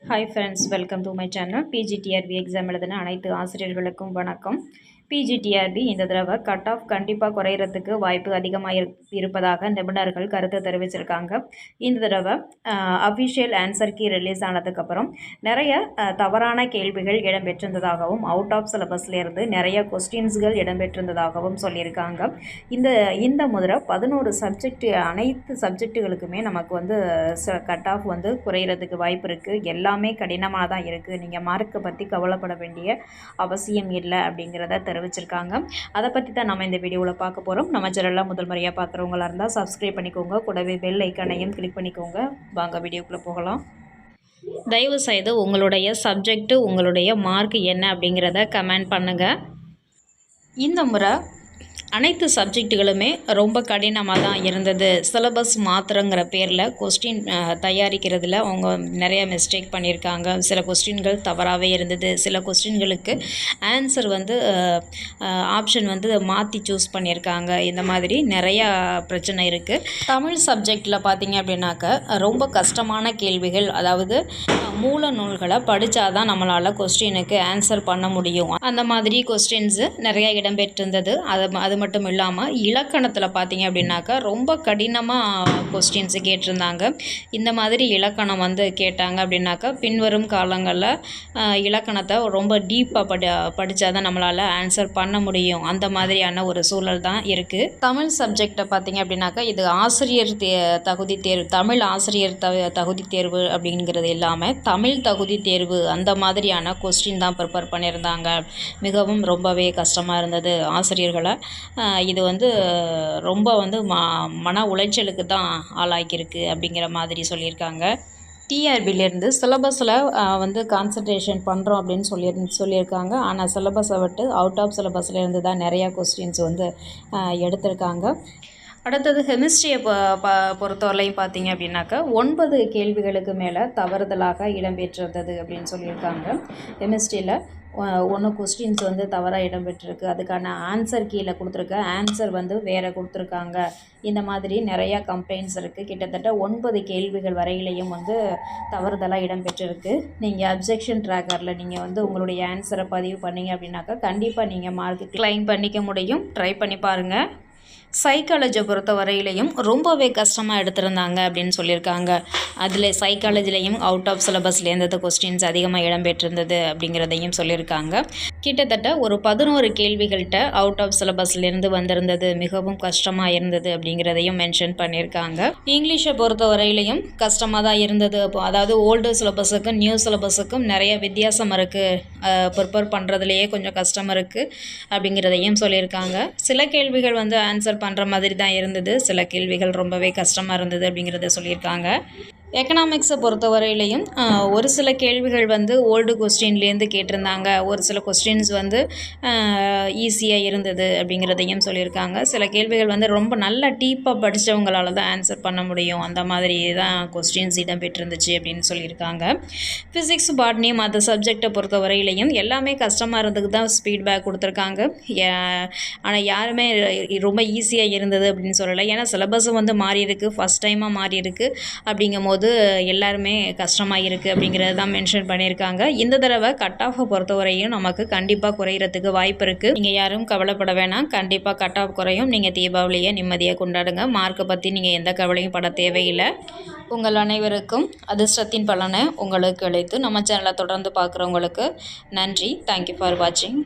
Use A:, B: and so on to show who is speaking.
A: Hi friends, welcome to my channel. PGTRB exam எழுதின அனைத்து ஆசிரியர்களுக்கும் வணக்கம். PGTRB இந்த தடவை கட் ஆஃப் கண்டிப்பாக குறையிறதுக்கு வாய்ப்பு அதிகமாக இருப்பதாக நிபுணர்கள் கருத்து தெரிவிச்சிருக்காங்க. இந்த தடவை அஃபிஷியல் ஆன்சர் கீ ரிலீஸ் ஆனதுக்கப்புறம் நிறைய தவறான கேள்விகள் இடம்பெற்றிருந்ததாகவும் அவுட் ஆஃப் சிலபஸ்லேருந்து நிறைய கொஸ்டின்ஸ்கள் இடம்பெற்றிருந்ததாகவும் சொல்லியிருக்காங்க. இந்த முறை 11 சப்ஜெக்ட் அனைத்து சப்ஜெக்டுகளுக்குமே நமக்கு வந்து கட் ஆஃப் வந்து குறையிறதுக்கு வாய்ப்பு இருக்குது. எல்லாமே கடினமாக தான் இருக்குது. நீங்கள் மார்க்கை பற்றி கவலைப்பட வேண்டிய அவசியம் இல்லை அப்படிங்கிறத தெரிவிச்சிருக்காங்க. அதை பற்றி தான் நம்ம இந்த வீடியோவில் பார்க்க போகிறோம். நம்ம சேனலில் முதல் முறையாக பார்க்குறவங்களா இருந்தால் சப்ஸ்கிரைப் பண்ணிக்கோங்க, கூடவே பெல் ஐக்கானையும் கிளிக் பண்ணிக்கோங்க. வாங்க வீடியோக்குள்ளே போகலாம். தயவு செய்து உங்களுடைய சப்ஜெக்ட்டு உங்களுடைய மார்க் என்ன அப்படிங்கிறத கமெண்ட் பண்ணுங்கள். இந்த முறை அனைத்து சப்ஜெக்டுகளுமே ரொம்ப கடினமாக தான் இருந்தது. சிலபஸ் மாத்திரங்கிற பேரில் கொஸ்டின் தயாரிக்கிறதுல அவங்க நிறைய மிஸ்டேக் பண்ணியிருக்காங்க. சில கொஸ்டின்கள் தவறாகவே இருந்தது. சில கொஸ்டின்களுக்கு ஆன்சர் வந்து ஆப்ஷன் வந்து மாற்றி சூஸ் பண்ணியிருக்காங்க. இந்த மாதிரி நிறையா பிரச்சனை இருக்குது. தமிழ் சப்ஜெக்டில் பார்த்திங்க அப்படின்னாக்க ரொம்ப கஷ்டமான கேள்விகள், அதாவது மூல நூல்களை படித்தா தான் நம்மளால் கொஸ்டினுக்கு ஆன்சர் பண்ண முடியும். அந்த மாதிரி கொஸ்டின்ஸு நிறையா இடம்பெற்றிருந்தது. அது மட்டும் இல்லாமல் இலக்கணத்தில் பார்த்தீங்க அப்படின்னாக்கா ரொம்ப கடினமாக கொஸ்டின்ஸு கேட்டிருந்தாங்க. இந்த மாதிரி இலக்கணம் வந்து கேட்டாங்க அப்படின்னாக்கா பின்வரும் காலங்களில் இலக்கணத்தை ரொம்ப டீப்பாக படித்தா தான் நம்மளால் ஆன்சர் பண்ண முடியும். அந்த மாதிரியான ஒரு சூழல் தான் இருக்குது. தமிழ் சப்ஜெக்டை பார்த்தீங்க அப்படின்னாக்கா இது ஆசிரியர் தகுதி தேர்வு, தமிழ் ஆசிரியர் தகுதி தேர்வு அப்படிங்கிறது இல்லாமல் தமிழ் தகுதி தேர்வு அந்த மாதிரியான கொஸ்டின் தான் ப்ரிப்பேர் பண்ணியிருந்தாங்க. மிகவும் ரொம்பவே கஷ்டமாக இருந்தது ஆசிரியர்களை. இது வந்து ரொம்ப வந்து மன உளைச்சலுக்கு தான் ஆளாக்கியிருக்கு அப்படிங்கிற மாதிரி சொல்லியிருக்காங்க. டிஆர்பிலேருந்து சிலபஸில் வந்து கான்சன்ட்ரேஷன் பண்ணுறோம் அப்படின்னு சொல்லியிருக்காங்க. ஆனால் சிலபஸை விட்டு அவுட் ஆஃப் சிலபஸ்லேருந்து தான் நிறையா கொஸ்டின்ஸ் வந்து எடுத்திருக்காங்க. அடுத்தது கெமிஸ்ட்ரியை பொறுத்தவரையும் பார்த்தீங்க அப்படின்னாக்கா 9 கேள்விகளுக்கு மேலே தவறுதலாக இடம்பெற்றிருந்தது அப்படின்னு சொல்லியிருக்காங்க. கெமிஸ்ட்ரியில் 1 கொஸ்டின்ஸ் வந்து தவறாக இடம்பெற்றிருக்கு. அதுக்கான ஆன்சர் கீழே கொடுத்துருக்க ஆன்சர் வந்து வேறு கொடுத்துருக்காங்க. இந்த மாதிரி நிறையா கம்ப்ளைண்ட்ஸ் இருக்குது. கிட்டத்தட்ட 9 கேள்விகள் வரையிலையும் வந்து தவறுதலாக இடம்பெற்றிருக்கு. நீங்கள் அப்ஜெக்ஷன் ட்ராக்கரில் நீங்கள் வந்து உங்களுடைய ஆன்சரை பதிவு பண்ணிங்க அப்படின்னாக்கா கண்டிப்பாக நீங்கள் மார்க் கிளைம் பண்ணிக்க முடியும். ட்ரை பண்ணி பாருங்கள். சைக்காலஜியை பொறுத்த வரையிலையும் ரொம்பவே கஷ்டமாக எடுத்திருந்தாங்க அப்படின்னு சொல்லியிருக்காங்க. அதில் சைக்காலஜிலையும் அவுட் ஆஃப் சிலபஸ்லேருந்து கொஸ்டின்ஸ் அதிகமாக இடம்பெற்றிருந்தது அப்படிங்கிறதையும் சொல்லியிருக்காங்க. கிட்டத்தட்ட ஒரு 11 கேள்விகள்கிட்ட அவுட் ஆஃப் சிலபஸ்லேருந்து வந்திருந்தது. மிகவும் கஷ்டமாக இருந்தது அப்படிங்கிறதையும் மென்ஷன் பண்ணியிருக்காங்க. இங்கிலீஷை பொறுத்த வரையிலையும் கஷ்டமாக தான் இருந்தது. அதாவது ஓல்டு சிலபஸுக்கும் நியூ சிலபஸுக்கும் நிறைய வித்தியாசம் இருக்குது. ப்ரிப்பேர் பண்ணுறதுலையே கொஞ்சம் கஷ்டம் இருக்குது அப்படிங்கிறதையும் சொல்லியிருக்காங்க. சில கேள்விகள் வந்து ஆன்சர் பண்ணுற மாதிரி தான் இருந்தது. சில கேள்விகள் ரொம்பவே கஷ்டமாக இருந்தது அப்படிங்கிறத சொல்லியிருக்காங்க. எக்கனாமிக்ஸை பொறுத்த வரையிலையும் ஒரு சில கேள்விகள் வந்து ஓல்டு கொஸ்டின்லேருந்து கேட்டிருந்தாங்க. ஒரு சில கொஸ்டின்ஸ் வந்து ஈஸியாக இருந்தது அப்படிங்கிறதையும் சொல்லியிருக்காங்க. சில கேள்விகள் வந்து ரொம்ப நல்லா டீப்பாக படித்தவங்களால தான் ஆன்சர் பண்ண முடியும். அந்த மாதிரி தான் கொஸ்டின்ஸ் இடம்பெற்றிருந்துச்சு அப்படின்னு சொல்லியிருக்காங்க. ஃபிசிக்ஸ், பாட்னி மற்ற சப்ஜெக்டை பொறுத்த வரையிலையும் எல்லாமே கஷ்டமாக இருந்ததுக்கு தான் ஃபீட்பேக் கொடுத்துருக்காங்க. ஆனால் யாருமே ரொம்ப ஈஸியாக இருந்தது அப்படின்னு சொல்லலை. ஏன்னா சிலபஸும் வந்து மாறி இருக்குது, ஃபஸ்ட் டைமாக மாறி இருக்குது. அப்படிங்கும்போது எல்லாருமே கஷ்டமாக இருக்குது அப்படிங்கிறது தான் மென்ஷன் பண்ணியிருக்காங்க. இந்த தடவை கட் ஆஃபை பொறுத்தவரையும் நமக்கு கண்டிப்பாக குறையிறதுக்கு வாய்ப்பு இருக்குது. நீங்கள் யாரும் கவலைப்பட வேணாம். கண்டிப்பாக கட் ஆஃப் குறையும். நீங்கள் தீபாவளியை நிம்மதியாக கொண்டாடுங்க. மார்க்கை பற்றி நீங்கள் எந்த கவலையும் பட தேவையில்லை. உங்கள் அனைவருக்கும் அதிர்ஷ்டத்தின் பலனை உங்களுக்கு அளித்து நம்ம சேனலை தொடர்ந்து பார்க்குறவங்களுக்கு நன்றி. தேங்க்யூ ஃபார் வாட்சிங்.